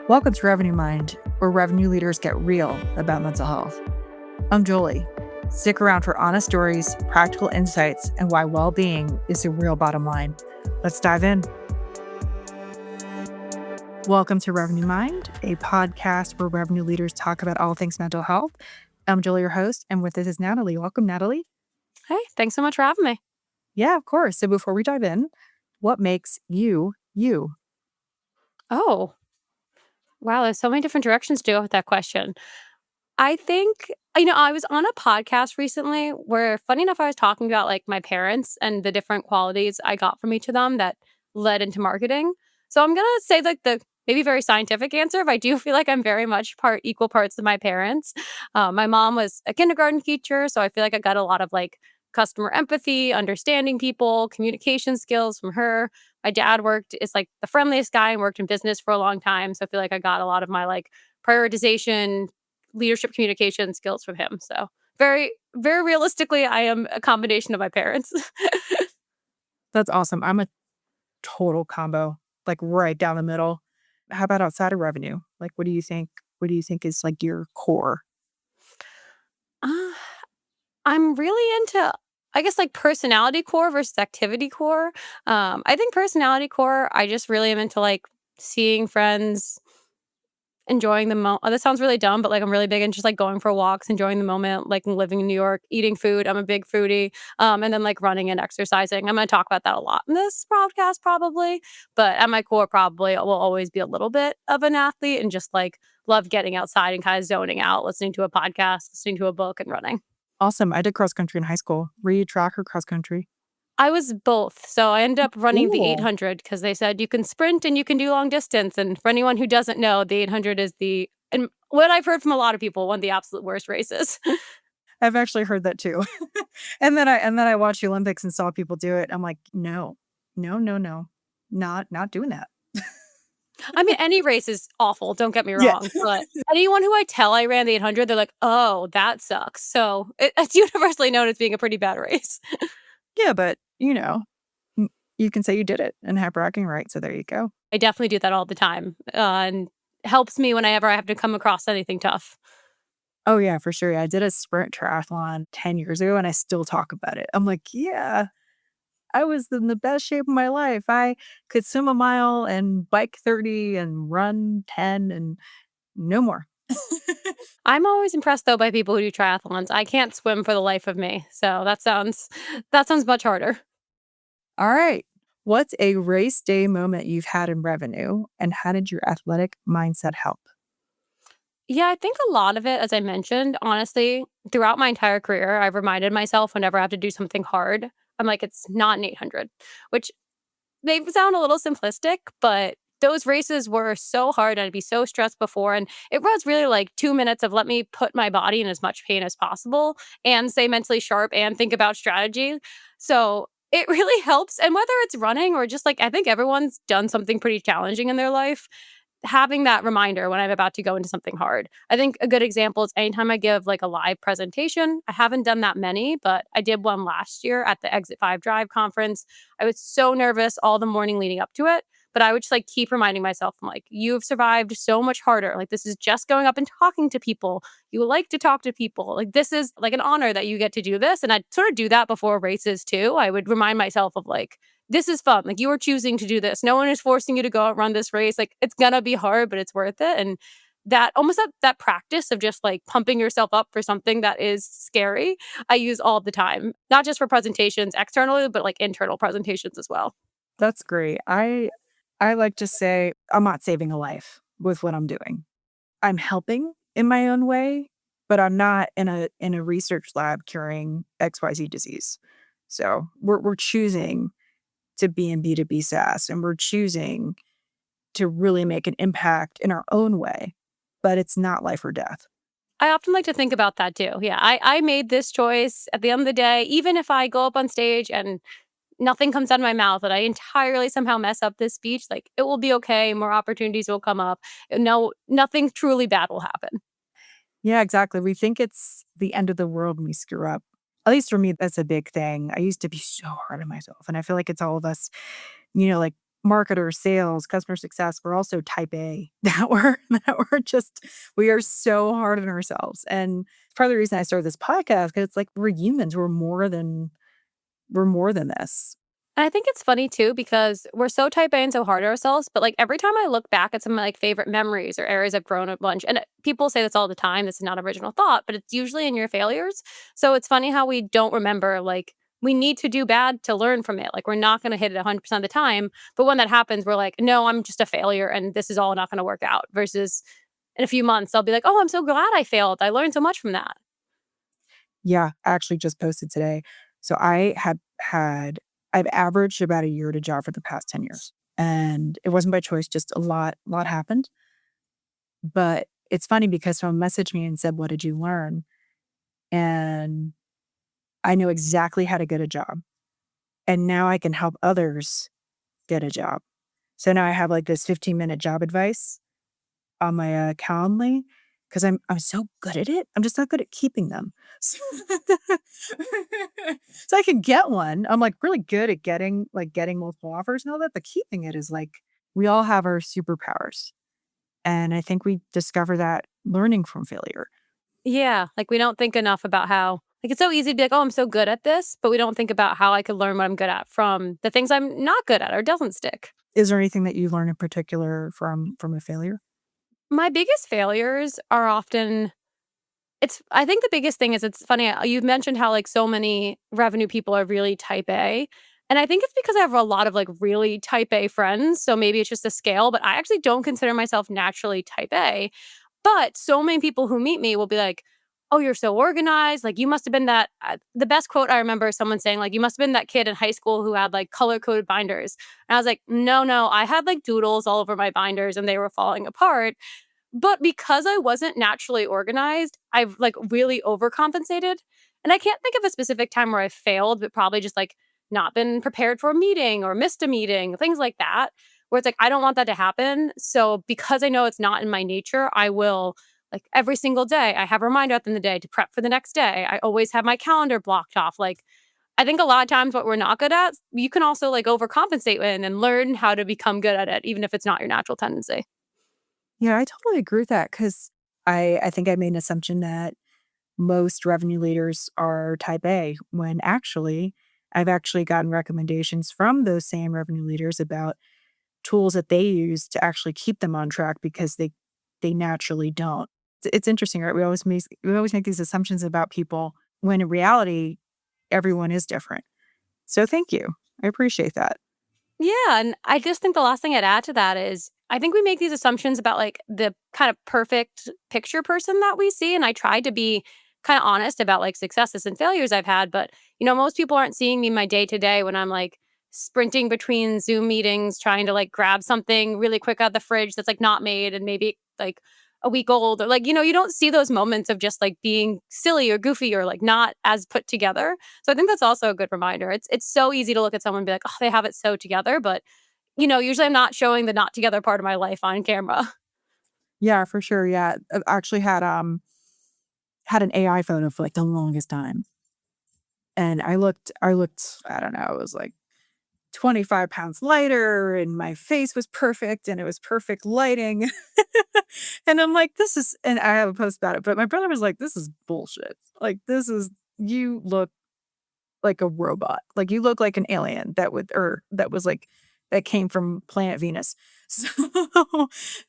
Welcome to Revenue Mind, where revenue leaders get real about mental health. I'm Jolie. Stick around for honest stories, practical insights, and why well-being is the real bottom line. Let's dive in. Welcome to Revenue Mind, a podcast where revenue leaders talk about all things mental health. I'm Jolie, your host, and with us is Natalie. Welcome, Natalie. Hey, thanks so much for having me. Yeah, of course. So before we dive in, what makes you, you? Oh, wow. There's so many different directions to go with that question. I think, I was on a podcast recently where, funny enough, I was talking about like my parents and the different qualities I got from each of them that led into marketing. So I'm going to say like the maybe very scientific answer, but I do feel like I'm very much equal parts of my parents. My mom was a kindergarten teacher, so I feel like I got a lot of like customer empathy, understanding people, communication skills from her. My dad is like the friendliest guy and worked in business for a long time. So I feel like I got a lot of my like prioritization, leadership communication skills from him. So very, very realistically, I am a combination of my parents. That's awesome. I'm a total combo, like right down the middle. How about outside of revenue? Like, what do you think? What do you think is like your core? Uh, I'm really into, I guess, like personality core versus activity core. I think personality core, I just really am into like seeing friends, enjoying the moment. That sounds really dumb, but like I'm really big into just like going for walks, enjoying the moment, like living in New York, eating food. I'm a big foodie. And then like running and exercising. I'm going to talk about that a lot in this podcast probably, but at my core probably will always be a little bit of an athlete and just like love getting outside and kind of zoning out, listening to a podcast, listening to a book and running. Awesome. I did cross country in high school. Were you track or cross country? I was both. So I ended up running the Cool. 800 because they said you can sprint and you can do long distance. And for anyone who doesn't know, the 800 is and what I've heard from a lot of people, one of the absolute worst races. I've actually heard that too. and then I watched the Olympics and saw people do it. I'm like, no, no, no, no, not doing that. I mean, any race is awful, don't get me Yeah. wrong. But anyone who I tell I ran the 800, they're like, oh, that sucks. So it's universally known as being a pretty bad race. Yeah, but you can say you did it and have bragging rights. So there you go. I definitely do that all the time. And helps me whenever I have to come across anything tough. Oh yeah, for sure. I did a sprint triathlon 10 years ago and I still talk about it. I'm like, yeah, I was in the best shape of my life. I could swim a mile and bike 30 and run 10 and no more. I'm always impressed though by people who do triathlons. I can't swim for the life of me. So that sounds much harder. All right. What's a race day moment you've had in revenue and how did your athletic mindset help? Yeah, I think a lot of it, as I mentioned, honestly, throughout my entire career, I've reminded myself whenever I have to do something hard, I'm like, it's not an 800, which may sound a little simplistic, but those races were so hard. I'd be so stressed before. And it was really like 2 minutes of let me put my body in as much pain as possible and stay mentally sharp and think about strategy. So it really helps. And whether it's running or just like, I think everyone's done something pretty challenging in their life, having that reminder when I'm about to go into something hard. I think a good example is anytime I give like a live presentation. I haven't done that many, but I did one last year at the Exit 5 Drive conference. I was so nervous all the morning leading up to it, but I would just like keep reminding myself, I'm like, you've survived so much harder. Like, this is just going up and talking to people. You like to talk to people. Like, this is like an honor that you get to do this. And I'd sort of do that before races too. I would remind myself of like, this is fun. Like, you are choosing to do this. No one is forcing you to go out and run this race. Like, it's gonna be hard, but it's worth it. And that almost that practice of just like pumping yourself up for something that is scary, I use all the time, not just for presentations externally, but like internal presentations as well. That's great. I like to say I'm not saving a life with what I'm doing. I'm helping in my own way, but I'm not in a research lab curing XYZ disease. So we're choosing to be in B2B SaaS and we're choosing to really make an impact in our own way, but it's not life or death. I often like to think about that too. Yeah, I made this choice at the end of the day, even if I go up on stage and nothing comes out of my mouth and I entirely somehow mess up this speech, like it will be okay. More opportunities will come up. No, nothing truly bad will happen. Yeah, exactly. We think it's the end of the world when we screw up. At least for me, that's a big thing. I used to be so hard on myself. And I feel like it's all of us, like marketers, sales, customer success, we're also type A that we're just we are so hard on ourselves. And part of the reason I started this podcast, because it's like we're humans, we're more than this. And I think it's funny too because we're so type A and so hard on ourselves, but, like, every time I look back at some of my, like, favorite memories or areas I've grown a bunch and, people say this all the time, this is not original thought, but it's usually in your failures. So it's funny how we don't remember, like, we need to do bad to learn from it. Like, we're not gonna hit it 100% of the time, but when that happens, we're like, "No, I'm just a failure, and this is all not gonna work out," versus in a few months, I'll be like, "Oh, I'm so glad I failed. I learned so much from that." Yeah, I actually just posted today. So I've averaged about a year at a job for the past 10 years. And it wasn't by choice, just a lot happened. But it's funny because someone messaged me and said, "What did you learn?" And I know exactly how to get a job. And now I can help others get a job. So now I have like this 15-minute job advice on my Calendly because I'm so good at it. I'm just not good at keeping them. So, so I can get one. I'm like really good at getting multiple offers and all that, but keeping it is like we all have our superpowers. And I think we discover that learning from failure. Yeah, like, we don't think enough about how like, it's so easy to be like, "Oh, I'm so good at this," but we don't think about how I could learn what I'm good at from the things I'm not good at or doesn't stick. Is there anything that you learn in particular from a failure? My biggest failures are often it's I think the biggest thing is it's funny, you mentioned how, like, so many revenue people are really type A, and I think it's because I have a lot of, like, really type A friends, so maybe it's just a scale, but I actually don't consider myself naturally type A. But so many people who meet me will be like, "Oh, you're so organized, like, you must have been that" the best quote I remember is someone saying, like, "You must have been that kid in high school who had, like, color-coded binders." And I was like, "No, no, I had, like, doodles all over my binders, and they were falling apart." But because I wasn't naturally organized, I've, like, really overcompensated, and I can't think of a specific time where I failed, but probably just, like, not been prepared for a meeting or missed a meeting, things like that, where it's like, I don't want that to happen, so because I know it's not in my nature, I will like, every single day, I have a reminder within the day to prep for the next day. I always have my calendar blocked off, like, I think a lot of times what we're not good at, you can also, like, overcompensate in and learn how to become good at it, even if it's not your natural tendency. Yeah, I totally agree with that because I think I made an assumption that most revenue leaders are type A when actually I've actually gotten recommendations from those same revenue leaders about tools that they use to actually keep them on track because they naturally don't. It's interesting, right? We always make these assumptions about people when in reality everyone is different. So thank you. I appreciate that. Yeah, and I just think the last thing I'd add to that is I think we make these assumptions about like the kind of perfect picture person that we see. And I try to be kind of honest about like successes and failures I've had. But, most people aren't seeing me in my day to day when I'm like sprinting between Zoom meetings, trying to like grab something really quick out of the fridge that's like not made and maybe like a week old or like, you don't see those moments of just like being silly or goofy or like not as put together. So I think that's also a good reminder. It's so easy to look at someone and be like, "Oh, they have it so together," but, usually I'm not showing the not together part of my life on camera. Yeah, for sure. Yeah. I've actually had an AI photo for like the longest time. And I looked, I don't know, it was like 25 pounds lighter and my face was perfect and it was perfect lighting. And I'm like, this is, and I have a post about it, but my brother was like, this is bullshit. Like, you look like a robot. Like, you look like an alien or that was like, that came from planet Venus. So,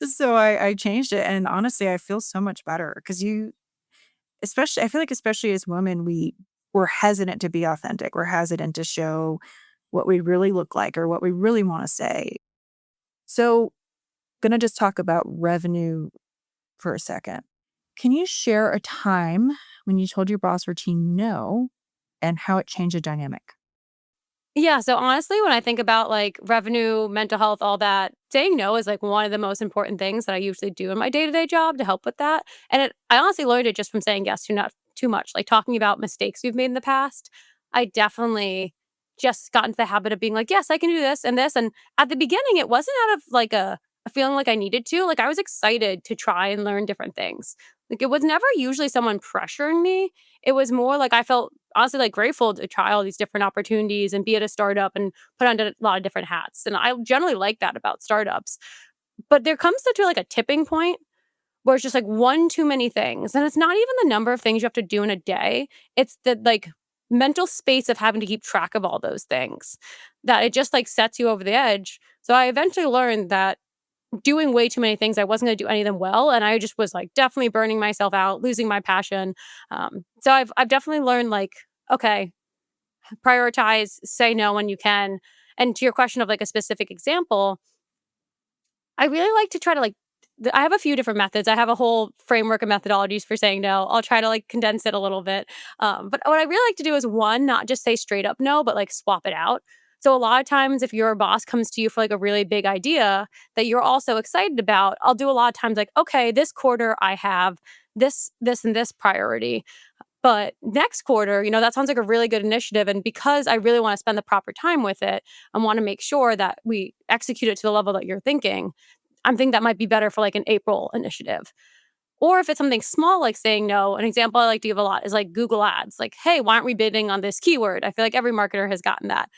so I changed it. And honestly, I feel so much better because I feel like, especially as women, we're hesitant to be authentic. We're hesitant to show what we really look like or what we really wanna say. So, gonna just talk about revenue for a second. Can you share a time when you told your boss or team no and how it changed the dynamic? Yeah, so honestly, when I think about, like, revenue, mental health, all that, saying no is, like, one of the most important things that I usually do in my day-to-day job to help with that, and I honestly learned it just from saying yes to not too much, like, talking about mistakes we've made in the past. I definitely just got into the habit of being like, "Yes, I can do this," and at the beginning, it wasn't out of, like, a feeling like I needed to, like, I was excited to try and learn different things. Like, it was never usually someone pressuring me. It was more like I felt honestly, like, grateful to try all these different opportunities and be at a startup and put on a lot of different hats, and I generally like that about startups. But there comes to, like, a tipping point where it's just, like, one too many things, and it's not even the number of things you have to do in a day, it's the, like, mental space of having to keep track of all those things, that it just, like, sets you over the edge. So I eventually learned that doing way too many things, I wasn't gonna do any of them well, and I just was, like, definitely burning myself out, losing my passion. So I've definitely learned, like, okay, prioritize, say no when you can. And to your question of, like, a specific example, I really like to try to, like I have a few different methods. I have a whole framework of methodologies for saying no. I'll try to, like, condense it a little bit. But what I really like to do is, 1, not just say straight up no, but, like, swap it out. So a lot of times if your boss comes to you for, like, a really big idea that you're also excited about, I'll do a lot of times like, "Okay, this quarter I have this, and this priority. But next quarter, that sounds like a really good initiative, and because I really wanna spend the proper time with it and wanna make sure that we execute it to the level that you're thinking, I'm thinking that might be better for, like, an April initiative." Or if it's something small like saying no, an example I like to give a lot is, like, Google Ads. Like, "Hey, why aren't we bidding on this keyword?" I feel like every marketer has gotten that.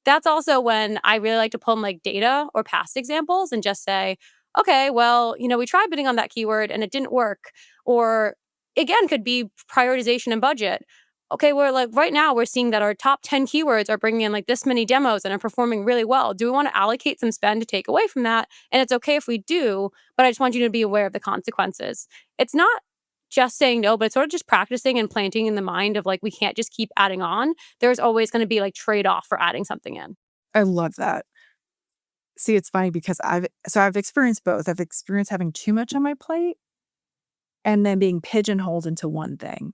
That's also when I really like to pull in, like, data or past examples and just say, "Okay, well, we tried bidding on that keyword and it didn't work." Or again, could be prioritization and budget. "Okay, we're like right now we're seeing that our top 10 keywords are bringing in, like, this many demos and are performing really well. Do we wanna allocate some spend to take away from that? And it's okay if we do, but I just want you to be aware of the consequences." It's not just saying no, but it's sort of just practicing and planting in the mind of, like, we can't just keep adding on. There's always gonna be, like, trade-off for adding something in. I love that. See, it's funny because I've experienced both. I've experienced having too much on my plate and then being pigeonholed into one thing.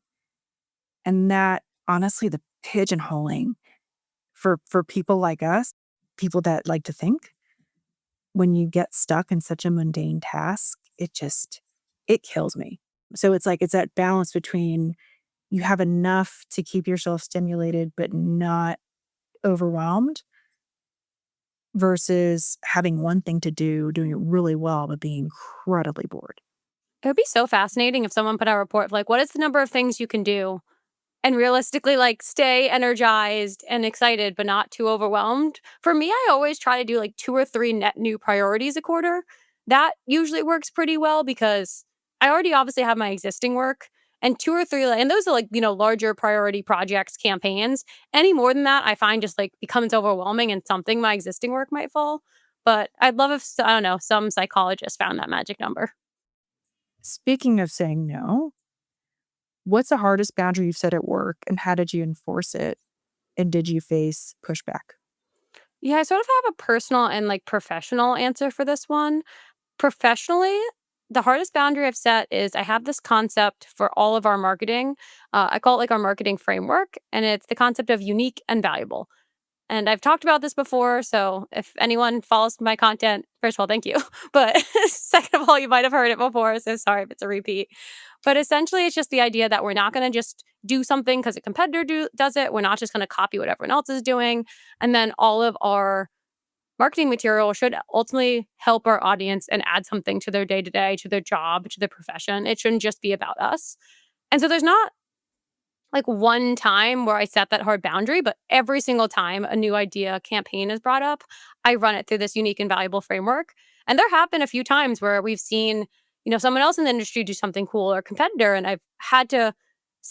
And that honestly, the pigeonholing for people like us, people that like to think, when you get stuck in such a mundane task, it kills me. So it's like it's that balance between you have enough to keep yourself stimulated but not overwhelmed versus having one thing to do, doing it really well, but being incredibly bored. It would be so fascinating if someone put out a report of, like, what is the number of things you can do and realistically, like, stay energized and excited, but not too overwhelmed. For me, I always try to do, like, 2 or 3 net new priorities a quarter. That usually works pretty well because I already obviously have my existing work, and 2 or 3 and those are, like, larger priority projects, campaigns. Any more than that, I find just, like, becomes overwhelming and something my existing work might fall. But I'd love if I don't know, some psychologist found that magic number. Speaking of saying no, what's the hardest boundary you've set at work and how did you enforce it? And did you face pushback? Yeah, I sort of have a personal and, like, professional answer for this one. Professionally, the hardest boundary I've set is I have this concept for all of our marketing. I call it, like, our marketing framework, and it's the concept of unique and valuable. And I've talked about this before, so if anyone follows my content, first of all, thank you. But second of all, you might have heard it before, so sorry if it's a repeat. But essentially, it's just the idea that we're not gonna just do something because a competitor does it. We're not just gonna copy what everyone else is doing. And then all of our marketing material should ultimately help our audience and add something to their day to day, to their job, to their profession. It shouldn't just be about us. And so there's not like one time where I set that hard boundary, but every single time a new idea campaign is brought up, I run it through this unique and valuable framework. And there have been a few times where we've seen, someone else in the industry do something cool or a competitor, and I've had to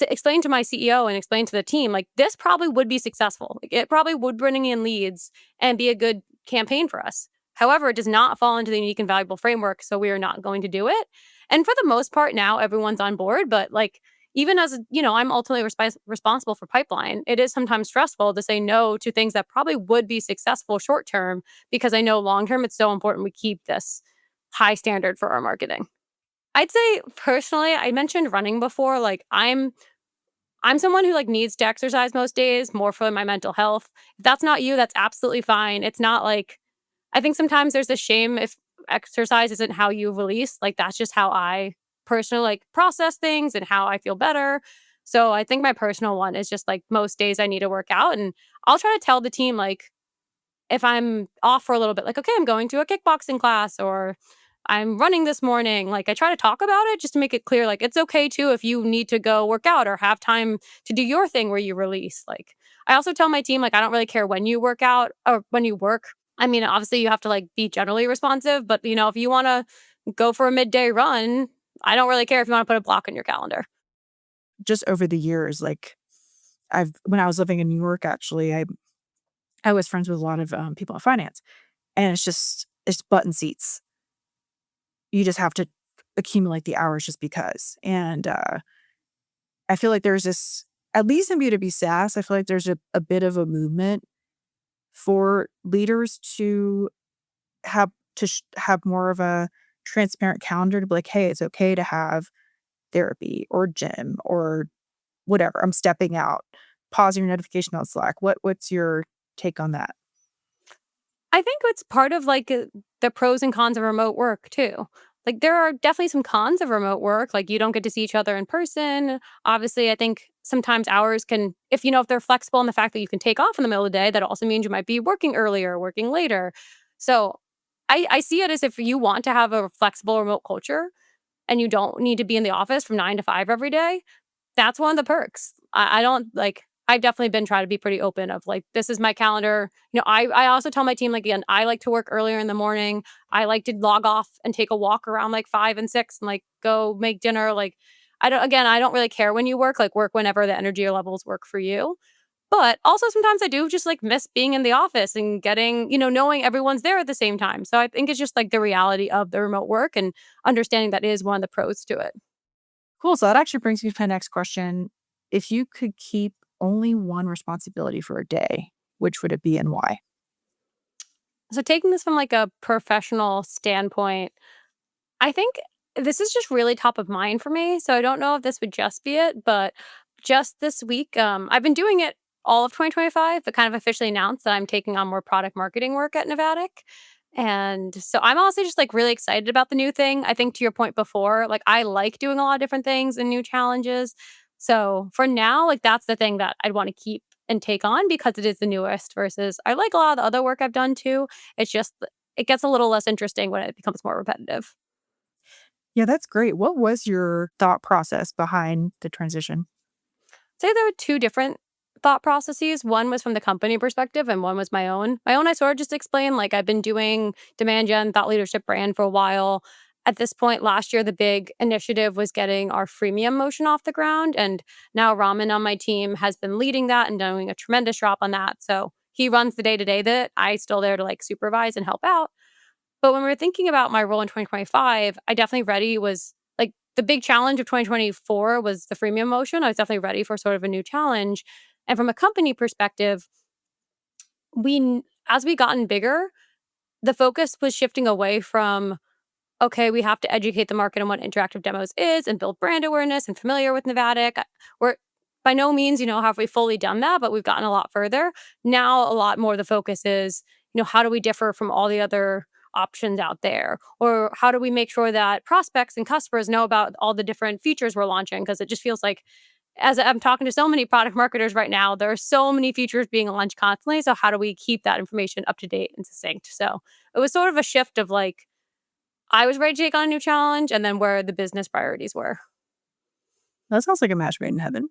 explain to my CEO and explain to the team, like, this probably would be successful. Like, it probably would bring in leads and be a good campaign for us. However, it does not fall into the unique and valuable framework, so we are not going to do it. And for the most part, now everyone's on board, but like, even as I'm ultimately responsible for pipeline. It is sometimes stressful to say no to things that probably would be successful short term because I know long term it's so important we keep this high standard for our marketing. I'd say personally, I mentioned running before. Like, I'm someone who, like, needs to exercise most days more for my mental health. If that's not you, that's absolutely fine. It's not like I think sometimes there's a shame if exercise isn't how you release. Like, that's just how I personally, like, process things and how I feel better. So I think my personal one is just, like, most days I need to work out, and I'll try to tell the team, like, if I'm off for a little bit, like, "Okay, I'm going to a kickboxing class," or I'm running this morning. Like, I try to talk about it just to make it clear, like, it's okay too if you need to go work out or have time to do your thing where you release. Like, I also tell my team, like, I don't really care when you work out or when you work. I mean, obviously, you have to like be generally responsive, but if you want to go for a midday run, I don't really care if you want to put a block in your calendar. Just over the years, like, when I was living in New York, actually, I was friends with a lot of, people in finance, and it's button seats. You just have to accumulate the hours just because, and, I feel like there's this at least in B2B SaaS, I feel like there's a bit of a movement for leaders to have more of a transparent calendar to be like, "Hey, it's okay to have therapy or gym or whatever. I'm stepping out. Pause your notification on Slack." What's your take on that? I think it's part of, like, the pros and cons of remote work too. Like, there are definitely some cons of remote work, like, you don't get to see each other in person. Obviously, I think sometimes hours can if they're flexible in the fact that you can take off in the middle of the day, that also means you might be working earlier, working later. So, I see it as if you want to have a flexible remote culture and you don't need to be in the office from 9 to 5 every day, that's one of the perks. I don't like I've definitely been trying to be pretty open of like, this is my calendar. I also tell my team, like, again, I like to work earlier in the morning. I like to log off and take a walk around like 5 and 6 and like go make dinner. Like, I don't really care when you work whenever the energy levels work for you. But also sometimes I do just like miss being in the office and knowing everyone's there at the same time. So I think it's just like the reality of the remote work and understanding that is one of the pros to it. Cool, so that actually brings me to my next question. If you could keep only one responsibility for a day, which would it be and why? So taking this from like a professional standpoint, I think this is just really top of mind for me. So I don't know if this would just be it, but just this week, I've been doing it all of 2025, but kind of officially announced that I'm taking on more product marketing work at Navattic. And so I'm honestly just like really excited about the new thing. I think to your point before, like I like doing a lot of different things and new challenges. So for now, like that's the thing that I'd want to keep and take on because it is the newest versus I like a lot of the other work I've done too. It's just it gets a little less interesting when it becomes more repetitive. Yeah, that's great. What was your thought process behind the transition? Say there were 2 different thought processes. One was from the company perspective and one was my own. My own, I sort of just explained, like, I've been doing demand gen, thought leadership brand for a while. At this point last year, the big initiative was getting our freemium motion off the ground, and now Raman on my team has been leading that and doing a tremendous job on that. So he runs the day-to-day that I still there to, like, supervise and help out. But when we were thinking about my role in 2025, I definitely ready was like the big challenge of 2024 was the freemium motion. I was definitely ready for sort of a new challenge. And from a company perspective, as we gotten bigger, the focus was shifting away from okay, we have to educate the market on what interactive demos is and build brand awareness and familiar with Navattic. We're by no means, have we fully done that, but we've gotten a lot further. Now, a lot more the focus is, how do we differ from all the other options out there? Or how do we make sure that prospects and customers know about all the different features we're launching? Because it just feels like, as I'm talking to so many product marketers right now, there are so many features being launched constantly. So, how do we keep that information up to date and succinct? So, it was sort of a shift of like, I was ready to take on a new challenge and then where the business priorities were. That sounds like a match made in heaven.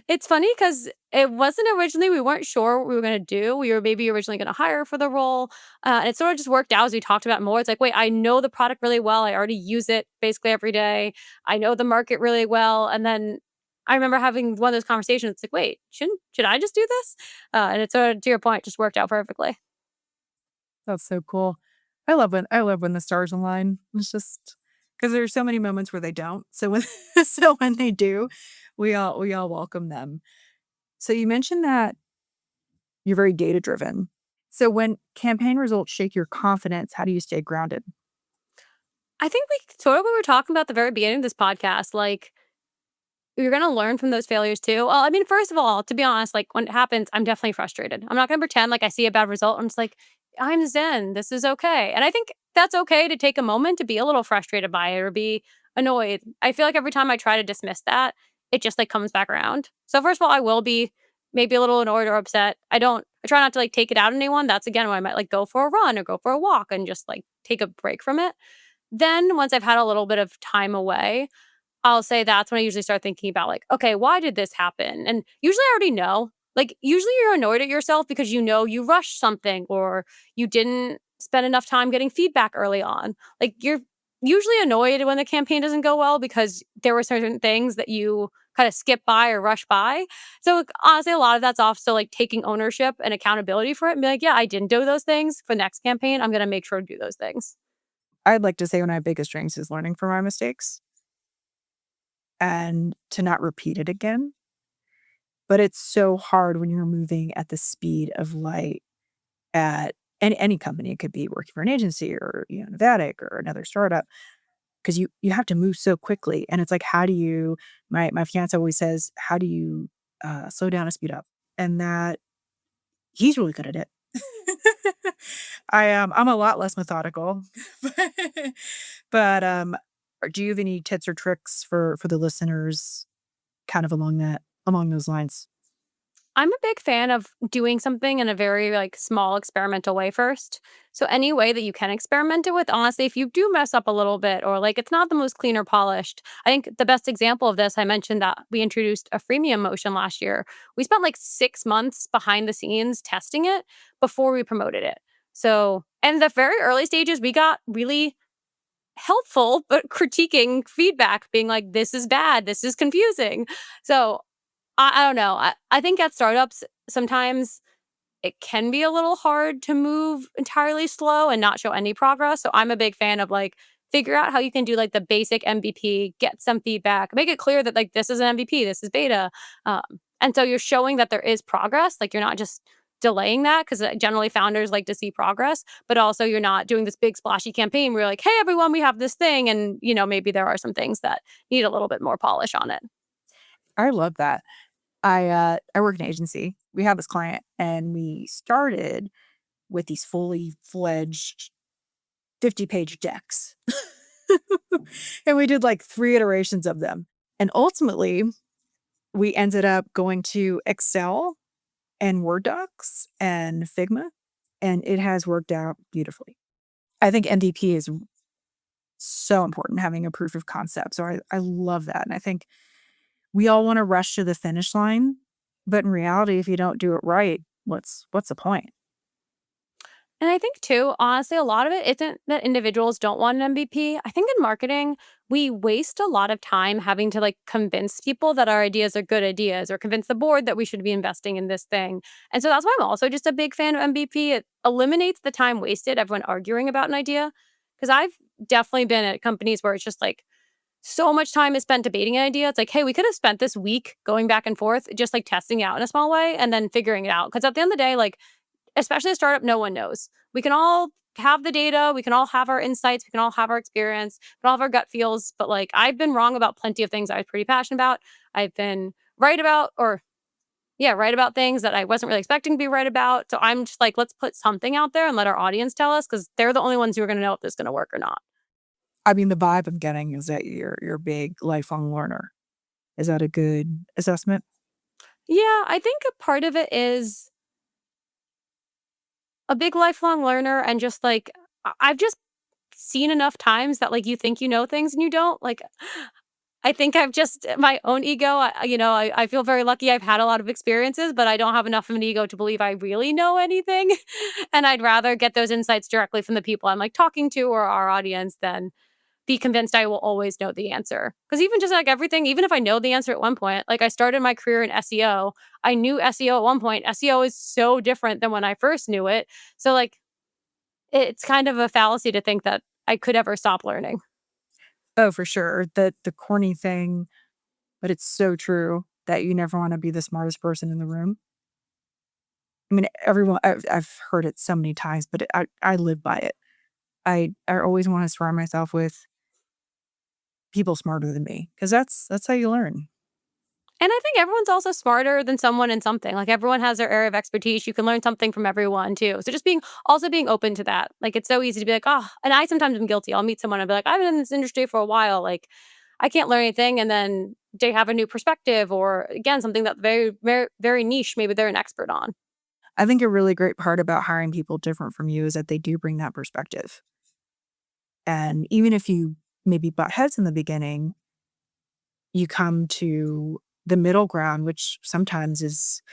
It's funny because it wasn't originally we weren't sure what we were gonna do. We were maybe originally gonna hire for the role, and it sort of just worked out as we talked about more. It's like, "Wait, I know the product really well. I already use it basically every day. I know the market really well." And then I remember having one of those conversations. It's like, "Wait, should I just do this?" And it sort of, to your point, just worked out perfectly. That's so cool. I love when the stars align. It's just because there's so many moments where they don't. So when so when they do, we all welcome them. So you mentioned that you're very data driven. So when campaign results shake your confidence, how do you stay grounded? I think we sort of what we were talking about at the very beginning of this podcast, like you're gonna learn from those failures too. Well, I mean, first of all, to be honest, like when it happens, I'm definitely frustrated. I'm not gonna pretend like I see a bad result. I'm just like, I'm zen. This is okay. And I think that's okay to take a moment to be a little frustrated by it or be annoyed. I feel like every time I try to dismiss that, it just like comes back around. So first of all, I will be maybe a little annoyed or upset. I try not to like take it out on anyone. That's again when I might like go for a run or go for a walk and just like take a break from it. Then once I've had a little bit of time away, I'll say that's when I usually start thinking about like, "Okay, why did this happen?" And usually I already know. Like, usually you're annoyed at yourself because you know you rushed something or you didn't spend enough time getting feedback early on. Like, you're usually annoyed when the campaign doesn't go well because there were certain things that you kinda skip by or rush by. So, like, honestly, a lot of that's also, like, taking ownership and accountability for it and be like, "Yeah, I didn't do those things. For next campaign, I'm gonna make sure to do those things." I'd like to say one of my biggest strengths is learning from my mistakes and to not repeat it again. But it's so hard when you're moving at the speed of light at any company. It could be working for an agency or, Navattic or another startup, because you have to move so quickly, and it's like, how do you my fiancé always says, "How do you, slow down and speed up?" And that he's really good at it. I'm a lot less methodical, but do you have any tips or tricks for the listeners kind of along those lines? I'm a big fan of doing something in a very, like, small experimental way first. So any way that you can experiment it with, honestly, if you do mess up a little bit or, like, it's not the most clean or polished, I think the best example of this, I mentioned that we introduced a freemium motion last year. We spent, like, 6 months behind the scenes testing it before we promoted it. So in the very early stages, we got really helpful, but critiquing feedback being like, "This is bad. This is confusing." So I don't know. I think at startups, sometimes it can be a little hard to move entirely slow and not show any progress, so I'm a big fan of, like, figure out how you can do, like, the basic MVP, get some feedback, make it clear that, like, this is an MVP, this is beta, and so you're showing that there is progress, like, you're not just delaying that 'cause, generally founders like to see progress, but also you're not doing this big splashy campaign where you're like, "Hey, everyone, we have this thing," and, maybe there are some things that need a little bit more polish on it. I love that. I work in an agency. We have this client, and we started with these fully fledged 50-page decks. And we did, like, 3 iterations of them, and ultimately, we ended up going to Excel and Word docs and Figma, and it has worked out beautifully. I think MVP is so important, having a proof of concept, so I love that, and I think we all wanna rush to the finish line, but in reality, if you don't do it right, what's the point? And I think too, honestly, a lot of it isn't that individuals don't want an MVP. I think in marketing, we waste a lot of time having to like convince people that our ideas are good ideas or convince the board that we should be investing in this thing. And so that's why I'm also just a big fan of MVP. It eliminates the time wasted, everyone arguing about an idea. Because I've definitely been at companies where it's just like so much time is spent debating an idea. It's like, hey, we could have spent this week going back and forth, just like testing it out in a small way and then figuring it out. Because at the end of the day, like, especially a startup, no one knows. We can all have the data, we can all have our insights, we can all have our experience, we can all have our gut feels, but, like, I've been wrong about plenty of things I was pretty passionate about. I've been right about or yeah, right about things that I wasn't really expecting to be right about, so I'm just like, "Let's put something out there and let our audience tell us, because 'cause they're the only ones who are gonna know if this is gonna work or not." I mean, the vibe I'm getting is that you're a big lifelong learner. Is that a good assessment? Yeah, I think a part of it is a big lifelong learner and just, like, I've just seen enough times that, like, you think you know things and you don't, like, I think I've just my own ego, I feel very lucky I've had a lot of experiences, but I don't have enough of an ego to believe I really know anything, and I'd rather get those insights directly from the people I'm, like, talking to or our audience than be convinced I will always know the answer. Because even just, like, everything even if I know the answer at one point, like, I started my career in SEO, I knew SEO at one point, SEO is so different than when I first knew it, so, like, it's kind of a fallacy to think that I could ever stop learning. Oh, for sure. The corny thing, but it's so true that you never wanna be the smartest person in the room. I mean, everyone I've heard it so many times, but I live by it. I always wanna surround myself with people smarter than me, because that's how you learn. And I think everyone's also smarter than someone in something. Like everyone has their area of expertise. You can learn something from everyone too. So just being open to that. Like it's so easy to be like, oh, and I sometimes am guilty. I'll meet someone and be like, I've been in this industry for a while. Like I can't learn anything. And then they have a new perspective or again, something that very, very, very niche. Maybe they're an expert on. I think a really great part about hiring people different from you is that they do bring that perspective. And even if you maybe butt heads in the beginning, you come to the middle ground, which sometimes is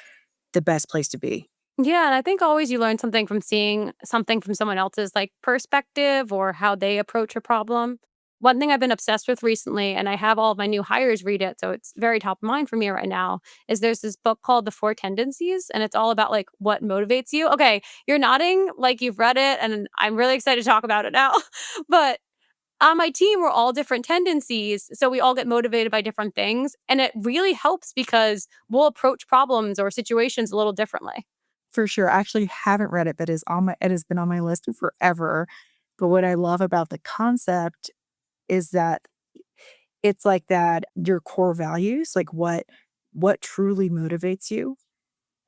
the best place to be. Yeah, and I think always you learn something from seeing something from someone else's, like, perspective or how they approach a problem. One thing I've been obsessed with recently, and I have all of my new hires read it, so it's very top of mind for me right now, is there's this book called The Four Tendencies, and it's all about, like, what motivates you. Okay, you're nodding like you've read it, and I'm really excited to talk about it now. But on my team, we're all different tendencies, so we all get motivated by different things, and it really helps because we'll approach problems or situations a little differently. For sure. I actually haven't read it, but it has been on my list forever. But what I love about the concept is that it's like that your core values, like what truly motivates you.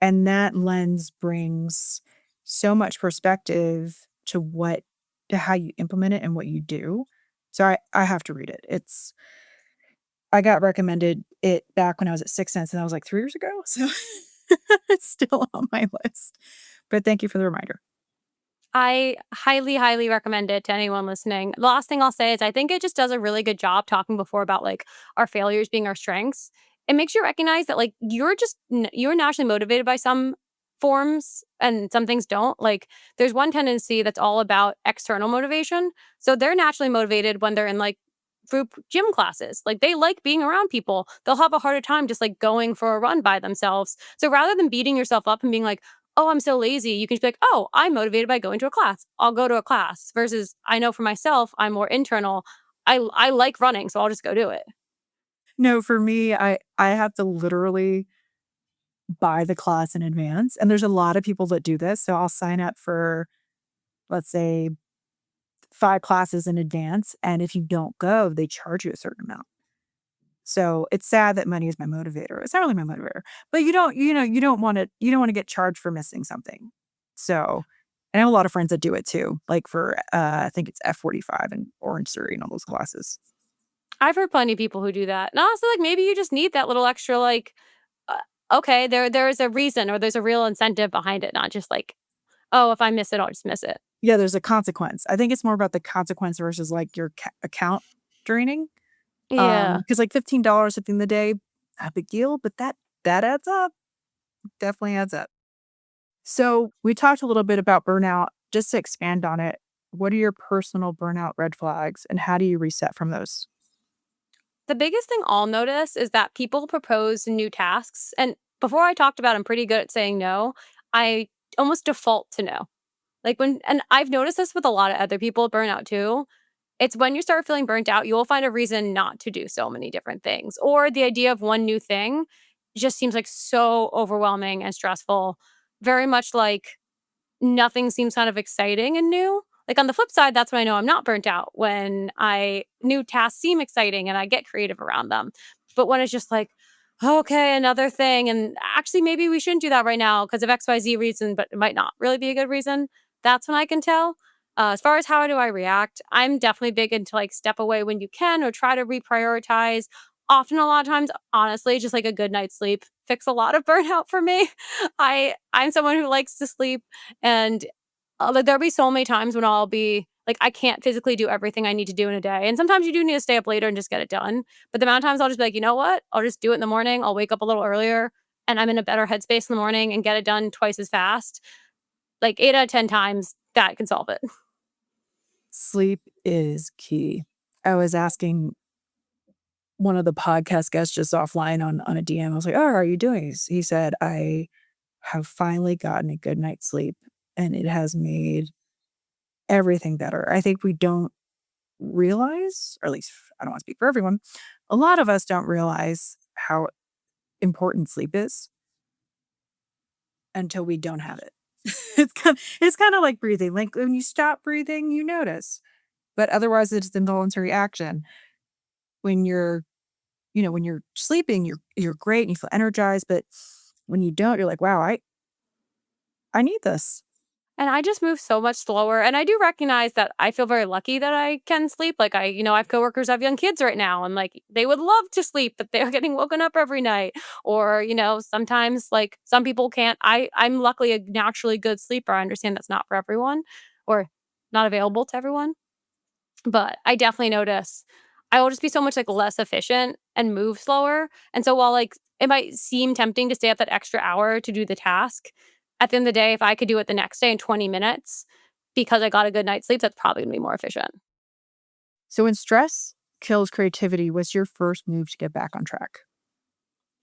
And that lens brings so much perspective to how you implement it and what you do. So I have to read it. I got recommended it back when I was at Six Sense, and that was like 3 years ago. So it's still on my list. But thank you for the reminder. I highly, highly recommend it to anyone listening. The last thing I'll say is I think it just does a really good job talking before about like our failures being our strengths. It makes you recognize that like you're naturally motivated by some forms and some things don't. Like there's one tendency that's all about external motivation. So they're naturally motivated when they're in like group gym classes. Like they like being around people. They'll have a harder time just like going for a run by themselves. So rather than beating yourself up and being like, "Oh, I'm so lazy." You can just be like, "Oh, I'm motivated by going to a class. I'll go to a class." Versus I know for myself, I'm more internal. I like running, so I'll just go do it. No, for me, I have to literally buy the class in advance, and there's a lot of people that do this, so I'll sign up for, let's say, 5 classes in advance, and if you don't go, they charge you a certain amount. So, it's sad that money is my motivator. It's not really my motivator, but you don't wanna get charged for missing something. So, I have a lot of friends that do it too, like for, I think it's F45 and Orange Theory and all those classes. I've heard plenty of people who do that. And honestly, like maybe you just need that little extra like uh, okay, there's a reason or there's a real incentive behind it, not just like, "Oh, if I miss it, I'll just miss it." Yeah, there's a consequence. I think it's more about the consequence versus, like, your account draining. Yeah. Because like, $15 at the end of the day, not a big deal, but that adds up, definitely adds up. So, we talked a little bit about burnout. Just to expand on it, what are your personal burnout red flags, and how do you reset from those? The biggest thing I'll notice is that people propose new tasks, and before I talked about I'm pretty good at saying no, I almost default to no. Like when and I've noticed this with a lot of other people with burnout too. It's when you start feeling burnt out, you will find a reason not to do so many different things. Or the idea of one new thing just seems like so overwhelming and stressful. Very much like nothing seems kind of exciting and new. Like on the flip side, that's when I know I'm not burnt out when I new tasks seem exciting and I get creative around them. But when it's just like, okay, another thing, and actually maybe we shouldn't do that right now because of XYZ reason, but it might not really be a good reason. That's when I can tell. As far as how do I react, I'm definitely big into like step away when you can or try to reprioritize. Often, a lot of times, honestly, just like a good night's sleep fix a lot of burnout for me. I'm someone who likes to sleep and, like, there'll be so many times when I'll be like, I can't physically do everything I need to do in a day, and sometimes you do need to stay up later and just get it done, but the amount of times I'll just be like, "You know what? I'll just do it in the morning, I'll wake up a little earlier, and I'm in a better headspace in the morning and get it done twice as fast." Like, 8 out of 10 times, that can solve it. Sleep is key. I was asking one of the podcast guests just offline on a DM. I was like, "Oh, how are you doing?" He said, "I have finally gotten a good night's sleep, and it has made everything better." I think we don't realize, or at least I don't wanna speak for everyone, a lot of us don't realize how important sleep is until we don't have it. It's kinda like breathing, like, when you stop breathing, you notice, but otherwise, it's involuntary action. When when you're sleeping, you're great and you feel energized, but when you don't, you're like, "Wow, I need this." And I just move so much slower, and I do recognize that I feel very lucky that I can sleep, like, I have coworkers, I have young kids right now, and, like, they would love to sleep, but they're getting woken up every night, or, sometimes, like, some people can't I'm luckily a naturally good sleeper, I understand that's not for everyone, or not available to everyone, But I definitely notice I will just be so much, like, less efficient and move slower, and so while, like, it might seem tempting to stay up that extra hour to do the task, at the end of the day, if I could do it the next day in 20 minutes because I got a good night's sleep, that's probably gonna be more efficient. So when stress kills creativity, what's your first move to get back on track?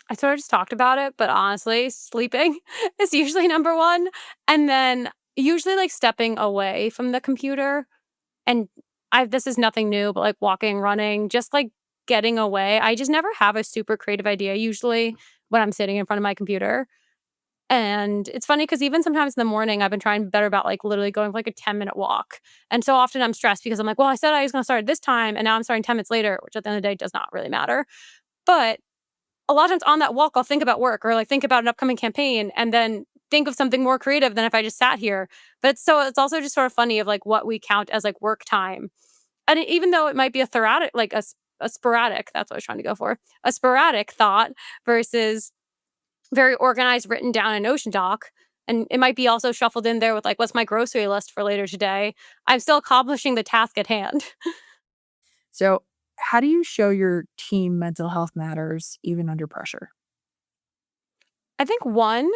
I sort of just talked about it, but honestly, sleeping is usually number 1, and then usually, like, stepping away from the computer, and I this is nothing new, but, like, walking, running, just, like, getting away. I just never have a super creative idea usually when I'm sitting in front of my computer, and it's funny because even sometimes in the morning, I've been trying to be better about, like, literally going for, like, a 10-minute walk, and so often I'm stressed because I'm like, "Well, I said I was gonna start at this time, and now I'm starting 10 minutes later," which at the end of the day does not really matter, but a lot of times on that walk, I'll think about work or, like, think about an upcoming campaign and then think of something more creative than if I just sat here. But it's also just sort of funny of, like, what we count as, like, work time. And even though it might be a sporadic like, a sporadic that's what I was trying to go for, a sporadic thought versus very organized, written down in Notion doc, and it might be also shuffled in there with, like, what's my grocery list for later today, I'm still accomplishing the task at hand. So, how do you show your team mental health matters even under pressure? I think one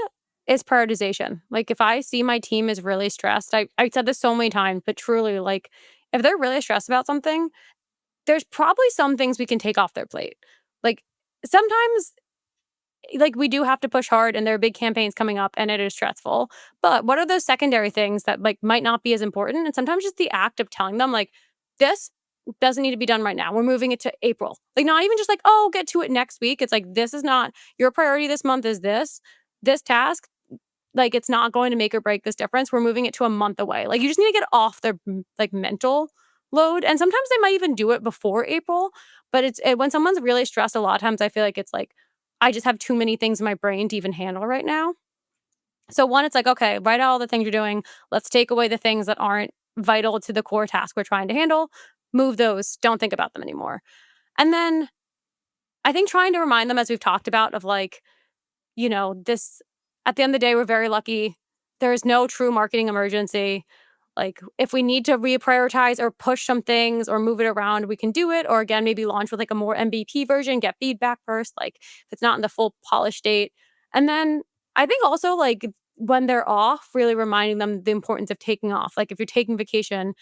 is prioritization. Like, if I see my team is really stressed, I said this so many times, but truly, like, if they're really stressed about something, there's probably some things we can take off their plate. Like, sometimes, like, we do have to push hard and there are big campaigns coming up and it is stressful. But what are those secondary things that, like, might not be as important? And sometimes just the act of telling them, like, this doesn't need to be done right now. We're moving it to April. Like, not even just like, oh, get to it next week. It's like, this is not your priority this month is this task. Like, it's not going to make or break this difference. We're moving it to a month away. Like, you just need to get off their, like, mental load, and sometimes they might even do it before April, but when someone's really stressed, a lot of times I feel like it's like, I just have too many things in my brain to even handle right now. So, one, it's like, "Okay, write out all the things you're doing. Let's take away the things that aren't vital to the core task we're trying to handle. Move those. Don't think about them anymore." And then I think trying to remind them, as we've talked about, of, like, this at the end of the day, we're very lucky. There is no true marketing emergency. Like, if we need to reprioritize or push some things or move it around, we can do it. Or again, maybe launch with, like, a more MVP version, get feedback first, like, if it's not in the full polished state. And then I think also, like, when they're off, really reminding them the importance of taking off. Like, if you're taking vacation,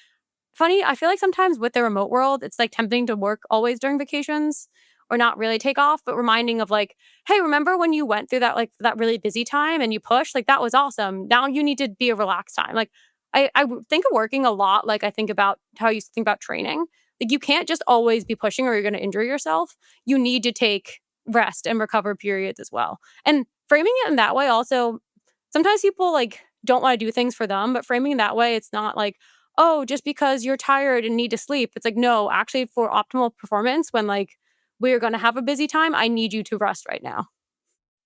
funny, I feel like sometimes with the remote world, it's, like, tempting to work always during vacations or not really take off, but reminding of, like, "Hey, remember when you went through that, like, that really busy time and you pushed? Like, that was awesome. Now you need to be a relaxed time." Like, I think of working a lot like I think about how I used to think about training. Like, you can't just always be pushing or you're gonna injure yourself. You need to take rest and recover periods as well. And framing it in that way also sometimes people, like, don't wanna do things for them, but framing it that way, it's not like, "Oh, just because you're tired and need to sleep." It's like, "No, actually for optimal performance when, like, we're gonna have a busy time, I need you to rest right now."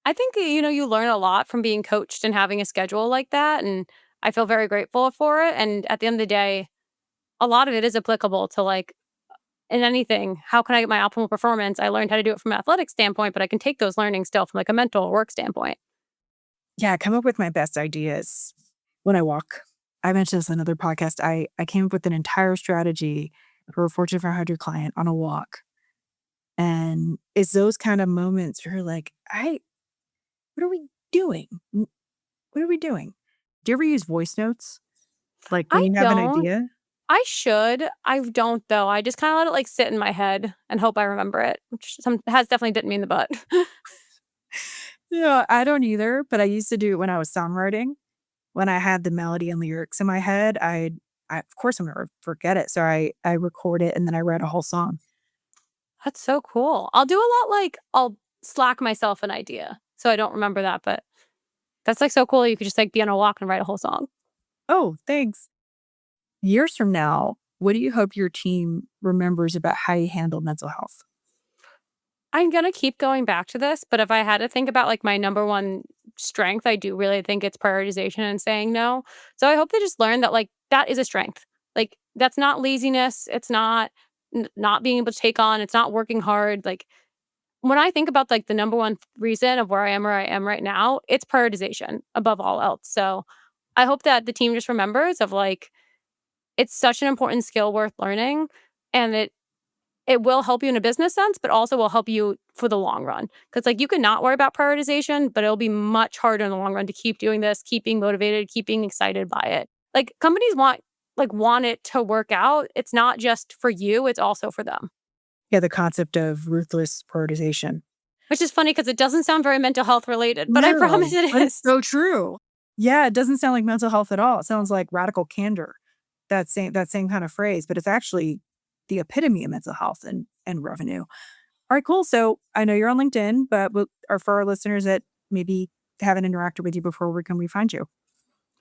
I think, you learn a lot from being coached and having a schedule like that, and I feel very grateful for it, and at the end of the day, a lot of it is applicable to, like, in anything. How can I get my optimal performance? I learned how to do it from an athletic standpoint, but I can take those learnings still from, like, a mental or work standpoint. Yeah, I come up with my best ideas when I walk. I mentioned this in another podcast. I came up with an entire strategy for a Fortune 500 client on a walk. And it's those kind of moments where you're like, what are we doing? What are we doing? Do you ever use voice notes? Like when I you have an don't. idea? I should. I don't, though. I just kinda let it, like, sit in my head and hope I remember it, which has definitely bitten me in the butt. Yeah, I don't either, but I used to do it when I was songwriting. When I had the melody and lyrics in my head, of course I'm gonna forget it. So I record it and then I write a whole song. That's so cool. I'll do a lot like I'll slack myself an idea, so I don't remember that, but that's, like, so cool you could just, like, be on a walk and write a whole song. Oh, thanks. Years from now, what do you hope your team remembers about how you handle mental health? I'm gonna keep going back to this, but if I had to think about, like, my number one strength, I do really think it's prioritization and saying no. So I hope they just learn that, like, that is a strength. Like, that's not laziness, it's not not being able to take on, it's not working hard, like, when I think about, like, the number one reason of where I am right now, it's prioritization above all else. So I hope that the team just remembers of, like, it's such an important skill worth learning, and it will help you in a business sense, but also will help you for the long run. Because like, you can not worry about prioritization, but it'll be much harder in the long run to keep doing this, keep being motivated, keep being excited by it. Like, companies want it to work out. It's not just for you, it's also for them. Yeah, the concept of ruthless prioritization. Which is funny because it doesn't sound very mental health related, but I promise No, it but it's is. so true. Yeah, it doesn't sound like mental health at all. It sounds like radical candor, that same kind of phrase, but it's actually the epitome of mental health and revenue. All right, cool. So I know you're on LinkedIn, but or for our listeners that maybe haven't interacted with you before, where can we find you?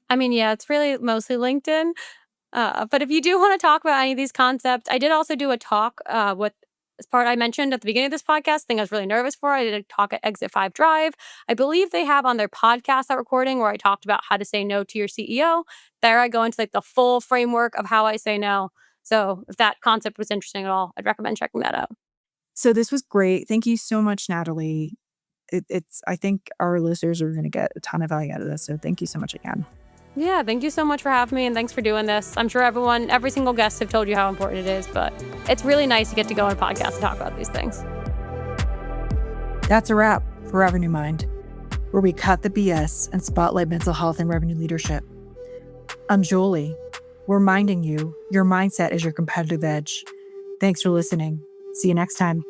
I mean, yeah, it's really mostly LinkedIn. But if you do want to talk about any of these concepts, I did also do a talk with as part I mentioned at the beginning of this podcast, thing I was really nervous for. I did a talk at Exit 5 Drive. I believe they have on their podcast that recording where I talked about how to say no to your CEO. There I go into like the full framework of how I say no. So if that concept was interesting at all, I'd recommend checking that out. So this was great. Thank you so much, Natalie. It's I think our listeners are going to get a ton of value out of this. So thank you so much again. Yeah, thank you so much for having me and thanks for doing this. I'm sure every single guest have told you how important it is, but it's really nice to get to go on a podcast and talk about these things. That's a wrap for Revenue Mind, where we cut the BS and spotlight mental health and revenue leadership. I'm Jolie. We're reminding you your mindset is your competitive edge. Thanks for listening. See you next time.